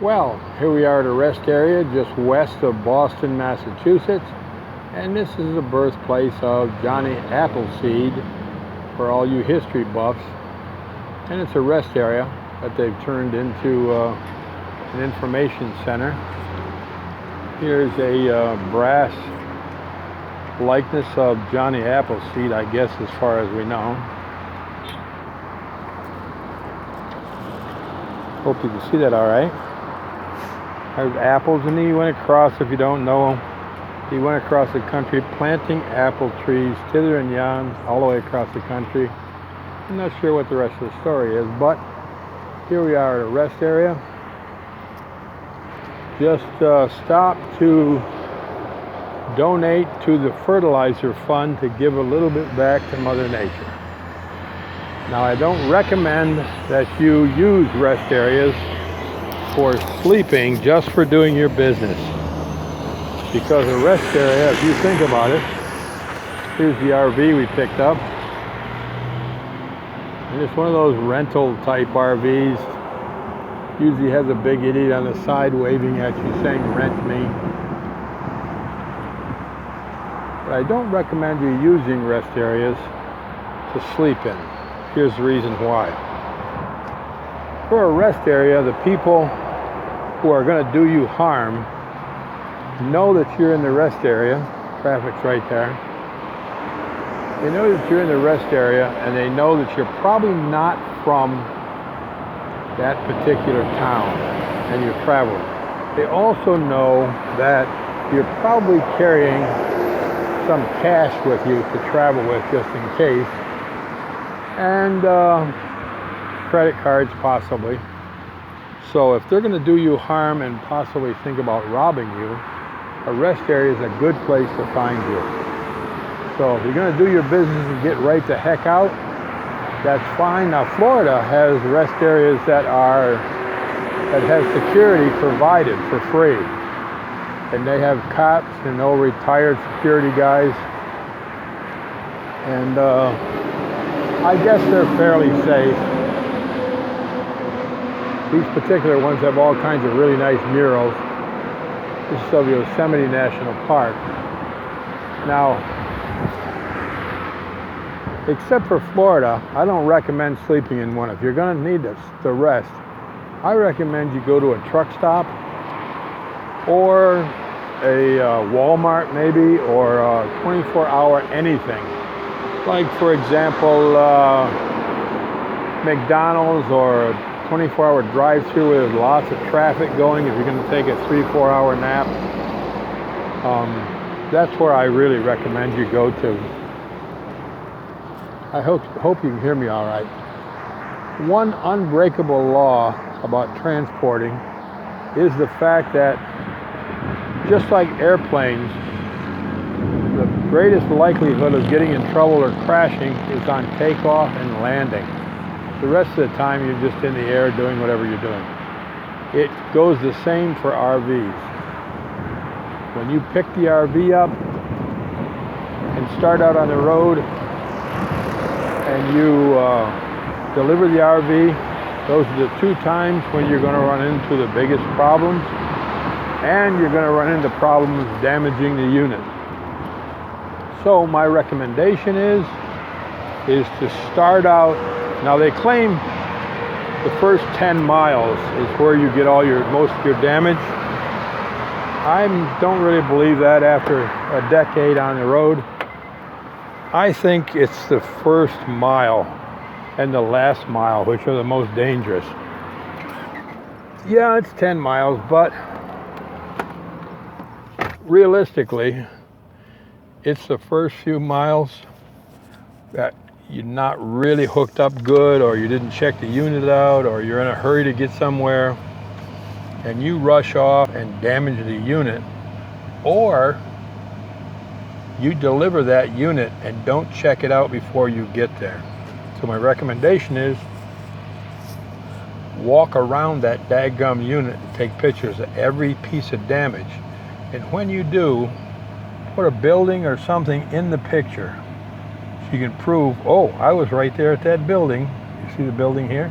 Well, here we are at a rest area just west of Boston, Massachusetts, and this is the birthplace of Johnny Appleseed for all you history buffs. And it's a rest area that they've turned into an information center. Here's a brass likeness of Johnny Appleseed, I guess, as far as we know. Hope you can see that all right. There's apples, and he went across, if you don't know, he went across the country planting apple trees, thither and yon, all the way across the country. I'm not sure what the rest of the story is, but here we are at a rest area. Just stopped to donate to the fertilizer fund to give a little bit back to Mother Nature. Now, I don't recommend that you use rest areas for sleeping, just for doing your business. Because a rest area, if you think about it, here's the RV we picked up. And it's one of those rental type RVs. Usually has a big idiot on the side waving at you saying, "Rent me." But I don't recommend you using rest areas to sleep in. Here's the reason why. For a rest area, the people who are going to do you harm know that you're in the rest area. Traffic's right there. They know that you're in the rest area, and they know that you're probably not from that particular town and you're traveling. They also know that you're probably carrying some cash with you to travel with just in case, and credit cards possibly. So if they're going to do you harm and possibly think about robbing you, a rest area is a good place to find you. So if you're going to do your business and get right the heck out, that's fine. Now, Florida has rest areas that has security provided for free. And they have cops and retired security guys. And I guess they're fairly safe. These particular ones have all kinds of really nice murals. This is of Yosemite National Park. Now, except for Florida, I don't recommend sleeping in one. If you're going to need to rest, I recommend you go to a truck stop or a Walmart maybe, or a 24-hour anything. Like, for example, McDonald's, or a 24-hour drive-through with lots of traffic going if you're going to take a 3-4 hour nap. That's where I really recommend you go to. I hope you can hear me all right. One unbreakable law about transporting is the fact that, just like airplanes, the greatest likelihood of getting in trouble or crashing is on takeoff and landing. The rest of the time you're just in the air doing whatever you're doing. It goes the same for RVs. When you pick the RV up and start out on the road, and you deliver the RV, those are the two times when you're going to run into the biggest problems, and you're going to run into problems damaging the unit. So my recommendation is to start out. Now, they claim the first 10 miles is where you get most of your damage. I don't really believe that after a decade on the road. I think it's the first mile and the last mile which are the most dangerous. Yeah, it's 10 miles, but realistically, it's the first few miles that you're not really hooked up good, or you didn't check the unit out, or you're in a hurry to get somewhere, and you rush off and damage the unit, or you deliver that unit and don't check it out before you get there. So my recommendation is walk around that daggum unit and take pictures of every piece of damage. And when you do, put a building or something in the picture so you can prove, oh, I was right there at that building. You see the building here?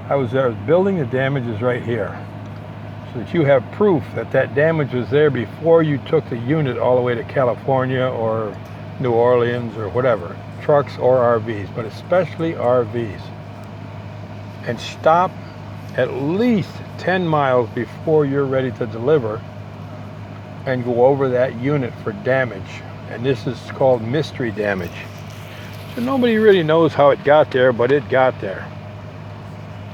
I was there at the building, the damage is right here. so that you have proof that that damage was there before you took the unit all the way to California or New Orleans or whatever, trucks or RVs, but especially RVs. And stop at least 10 miles before you're ready to deliver and go over that unit for damage. And this is called mystery damage. So nobody really knows how it got there, but it got there.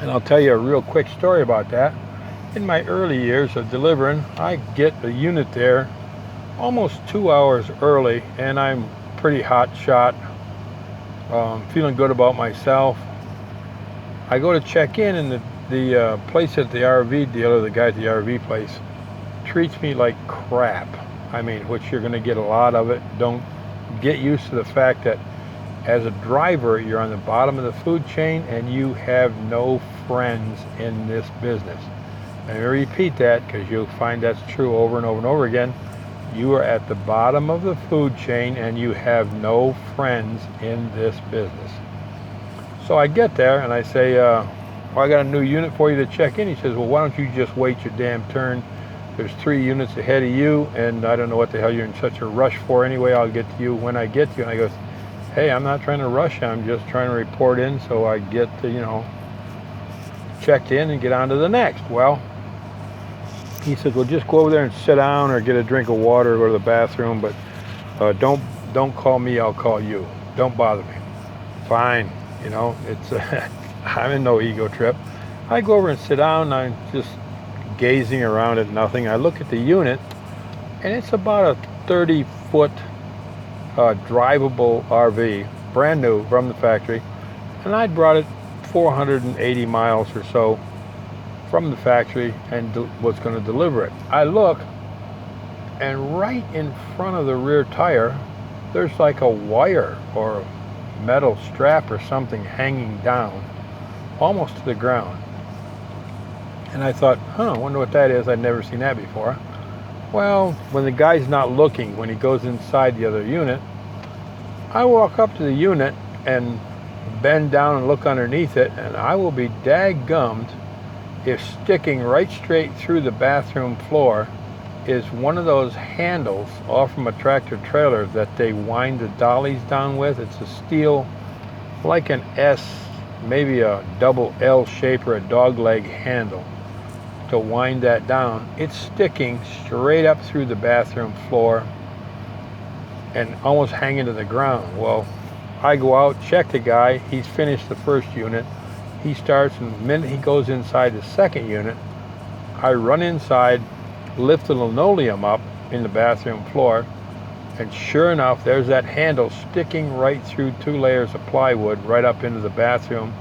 And I'll tell you a real quick story about that. In my early years of delivering, I get the unit there almost 2 hours early, and I'm pretty hot shot, feeling good about myself. I go to check in, and the place at the RV dealer, the guy at the RV place, treats me like crap. I mean, which you're going to get a lot of it. Don't get used to the fact that as a driver, you're on the bottom of the food chain and you have no friends in this business. And I repeat that because you'll find that's true over and over and over again. You are at the bottom of the food chain and you have no friends in this business. So I get there and I say, well, I got a new unit for you to check in. He says, well, why don't you just wait your damn turn? There's 3 units ahead of you, and I don't know what the hell you're in such a rush for anyway. I'll get to you when I get to you. And I go, hey, I'm not trying to rush. I'm just trying to report in so I get to, checked in and get on to the next. Well, he said, well, just go over there and sit down or get a drink of water or go to the bathroom, but don't call me, I'll call you. Don't bother me. Fine, it's I'm in no ego trip. I go over and sit down, and I'm just gazing around at nothing. I look at the unit, and it's about a 30-foot drivable RV, brand new from the factory, and I'd brought it 480 miles or so from the factory and was going to deliver it. I look, and right in front of the rear tire, there's like a wire or a metal strap or something hanging down almost to the ground. And I thought, I wonder what that is. I'd never seen that before. Well, when the guy's not looking, when he goes inside the other unit, I walk up to the unit and bend down and look underneath it, and I will be daggummed if sticking right straight through the bathroom floor is one of those handles off from a tractor trailer that they wind the dollies down with. It's a steel, like an S, maybe a double L shape or a dog leg handle to wind that down. It's sticking straight up through the bathroom floor and almost hanging to the ground. Well, I go out, check the guy. He's finished the first unit. He starts, and the minute he goes inside the second unit, I run inside, lift the linoleum up in the bathroom floor, and sure enough, there's that handle sticking right through 2 layers of plywood right up into the bathroom.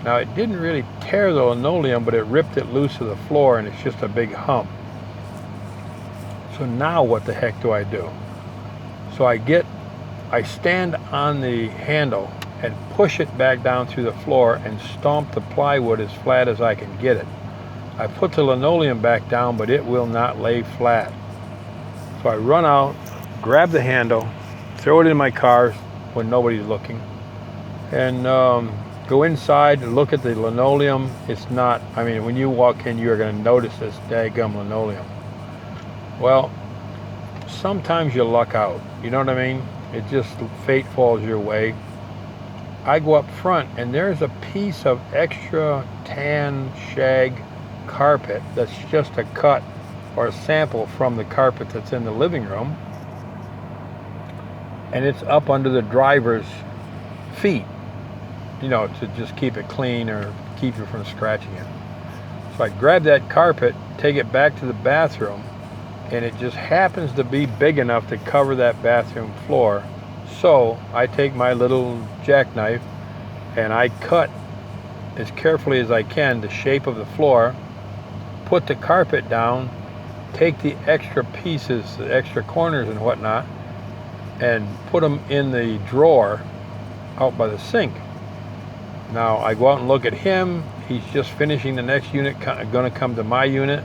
Now, it didn't really tear the linoleum, but it ripped it loose to the floor, and it's just a big hump. So now what the heck do I do? So I stand on the handle and push it back down through the floor and stomp the plywood as flat as I can get it. I put the linoleum back down, but it will not lay flat. So I run out, grab the handle, throw it in my car when nobody's looking, and go inside and look at the linoleum. It's not, when you walk in, you're going to notice this daggum linoleum. Well, sometimes you luck out, you know what I mean? It just, fate falls your way. I go up front, and there's a piece of extra tan shag carpet that's just a cut or a sample from the carpet that's in the living room, and it's up under the driver's feet, to just keep it clean or keep you from scratching it. So I grab that carpet, take it back to the bathroom, and it just happens to be big enough to cover that bathroom floor. So I take my little jackknife and I cut as carefully as I can the shape of the floor, put the carpet down, take the extra pieces, the extra corners and whatnot, and put them in the drawer out by the sink. Now I go out and look at him. He's just finishing the next unit, going to come to my unit.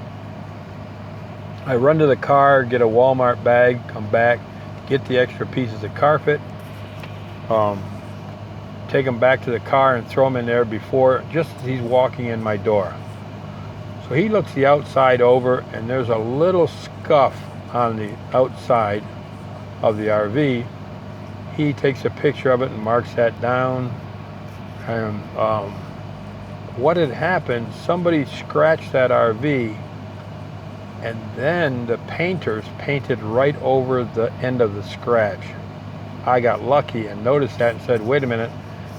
I run to the car, get a Walmart bag, come back, get the extra pieces of carpet, take them back to the car and throw them in there just as he's walking in my door. So he looks the outside over, and there's a little scuff on the outside of the RV. He takes a picture of it and marks that down. And what had happened, somebody scratched that RV, and then the painters painted right over the end of the scratch. I got lucky and noticed that and said, wait a minute,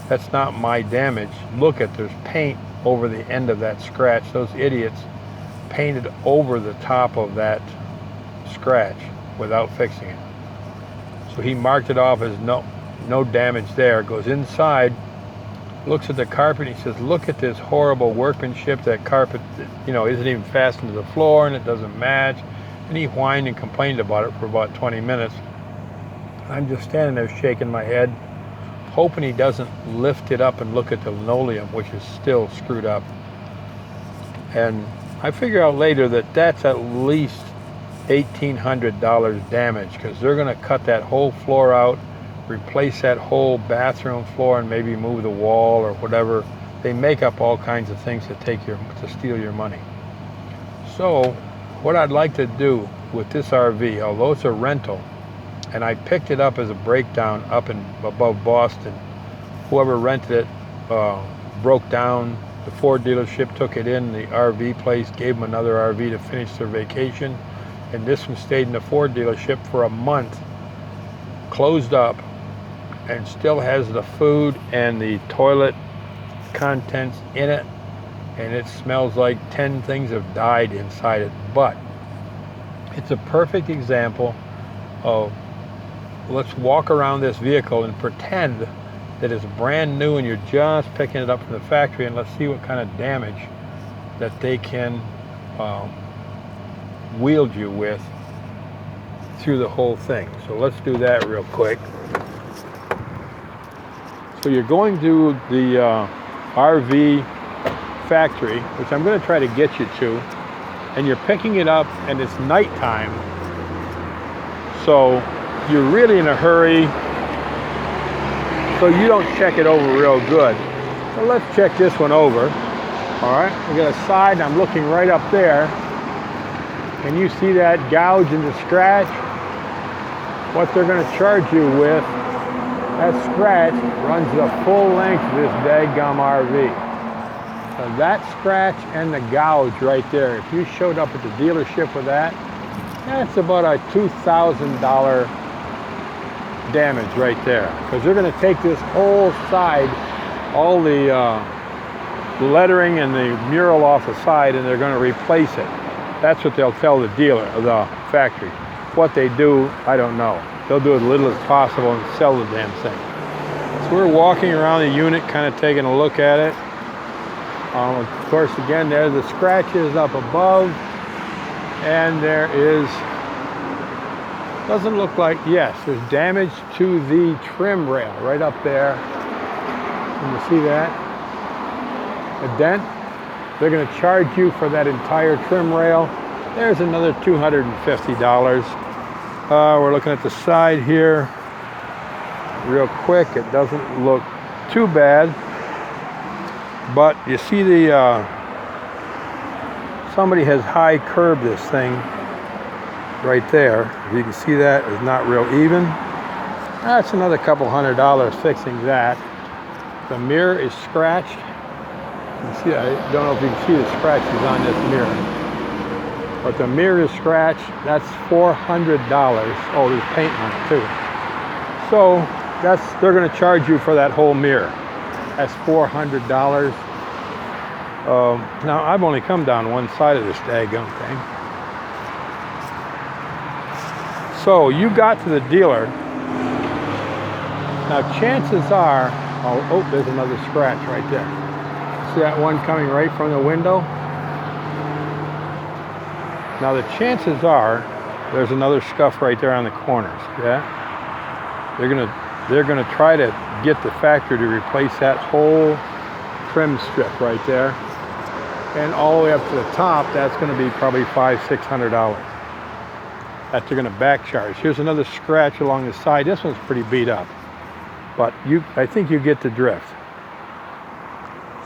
that's not my damage. Look at, there's paint over the end of that scratch. Those idiots painted over the top of that scratch without fixing it. So he marked it off as no damage there. Goes inside, looks at the carpet, and he says, look at this horrible workmanship. That carpet, isn't even fastened to the floor, and it doesn't match. And he whined and complained about it for about 20 minutes. I'm just standing there shaking my head, hoping he doesn't lift it up and look at the linoleum, which is still screwed up. And I figure out later that that's at least $1,800 damage, because they're going to cut that whole floor out, replace that whole bathroom floor, and maybe move the wall or whatever. They make up all kinds of things to steal your money. So what I'd like to do with this RV, although it's a rental, and I picked it up as a breakdown up above Boston. Whoever rented it broke down. The Ford dealership took it in the RV place, gave them another RV to finish their vacation, and this one stayed in the Ford dealership for a month, closed up, and still has the food and the toilet contents in it, and it smells like 10 things have died inside it. But it's a perfect example of, let's walk around this vehicle and pretend that it's brand new and you're just picking it up from the factory, and let's see what kind of damage that they can wield you with through the whole thing. So let's do that real quick. So you're going to the RV factory, which I'm going to try to get you to, and you're picking it up, and it's nighttime, so you're really in a hurry, so you don't check it over real good. So let's check this one over. All right, we got a side, and I'm looking right up there. Can you see that gouge and the scratch? What they're going to charge you with, that scratch runs the full length of this daggum RV. So that scratch and the gouge right there, if you showed up at the dealership with that, that's about a $2,000 damage right there. Because they're going to take this whole side, all the lettering and the mural off the side, and they're going to replace it. That's what they'll tell the dealer, the factory. What they do, I don't know. They'll do as little as possible and sell the damn thing. So we're walking around the unit, kind of taking a look at it. Of course, again, there's the scratches up above, and there is, doesn't look like, yes, there's damage to the trim rail right up there. Can you see that? A dent. They're going to charge you for that entire trim rail. There's another $250. We're looking at the side here real quick. It doesn't look too bad, but you see the somebody has high curbed this thing right there. If you can see that, it's not real even. That's another couple $100 fixing that. The mirror is scratched. You can see, I don't know if you can see the scratches on this mirror. But the mirror is scratched. That's $400. Oh, there's paint on it too. So they're going to charge you for that whole mirror. That's $400. Now I've only come down one side of this daggum thing. So you got to the dealer. Now chances are, oh, there's another scratch right there. See that one coming right from the window? Now the chances are there's another scuff right there on the corners. Yeah, they're gonna try to get the factory to replace that whole trim strip right there, and all the way up to the top. That's going to be probably $500-600 that they're going to back charge. Here's another scratch along the side. This one's pretty beat up, but I think you get the drift.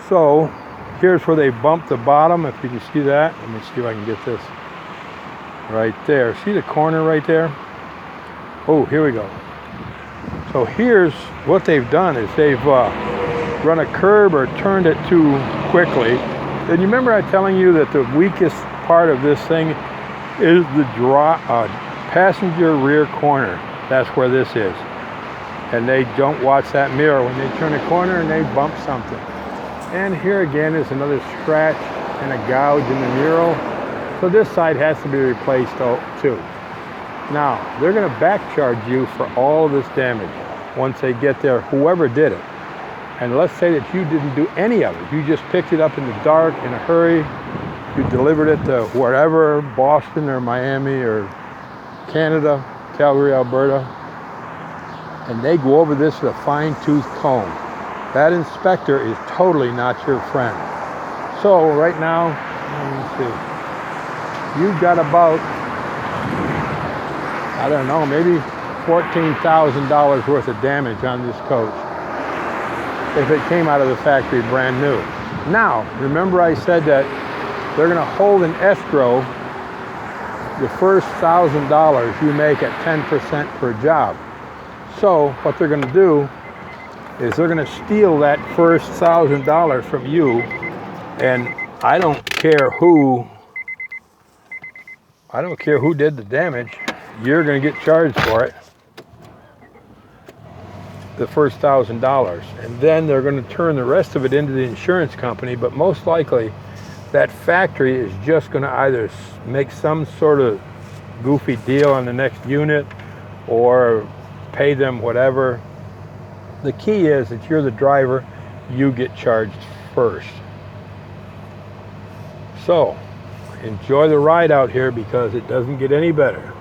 So here's where they bump the bottom, if you can see that. Let me see if I can get this right there. See the corner right there? Oh, here we go. So here's what they've done is they've run a curb or turned it too quickly. And you remember I telling you that the weakest part of this thing is the passenger rear corner. That's where this is. And they don't watch that mirror when they turn a corner and they bump something. And here again is another scratch and a gouge in the mural. So this side has to be replaced too. Now, they're going to back charge you for all this damage once they get there, whoever did it. And let's say that you didn't do any of it. You just picked it up in the dark, in a hurry. You delivered it to wherever, Boston or Miami or Canada, Calgary, Alberta. And they go over this with a fine-tooth comb. That inspector is totally not your friend. So right now, let me see. You've got about, I don't know, maybe $14,000 worth of damage on this coach if it came out of the factory brand new. Now, remember I said that they're going to hold in escrow the first $1,000 you make at 10% per job. So what they're going to do is they're going to steal that first $1,000 from you, and I don't care who did the damage, you're going to get charged for it, the first $1,000. And then they're going to turn the rest of it into the insurance company, but most likely that factory is just going to either make some sort of goofy deal on the next unit or pay them whatever. The key is that you're the driver, you get charged first. So enjoy the ride out here because it doesn't get any better.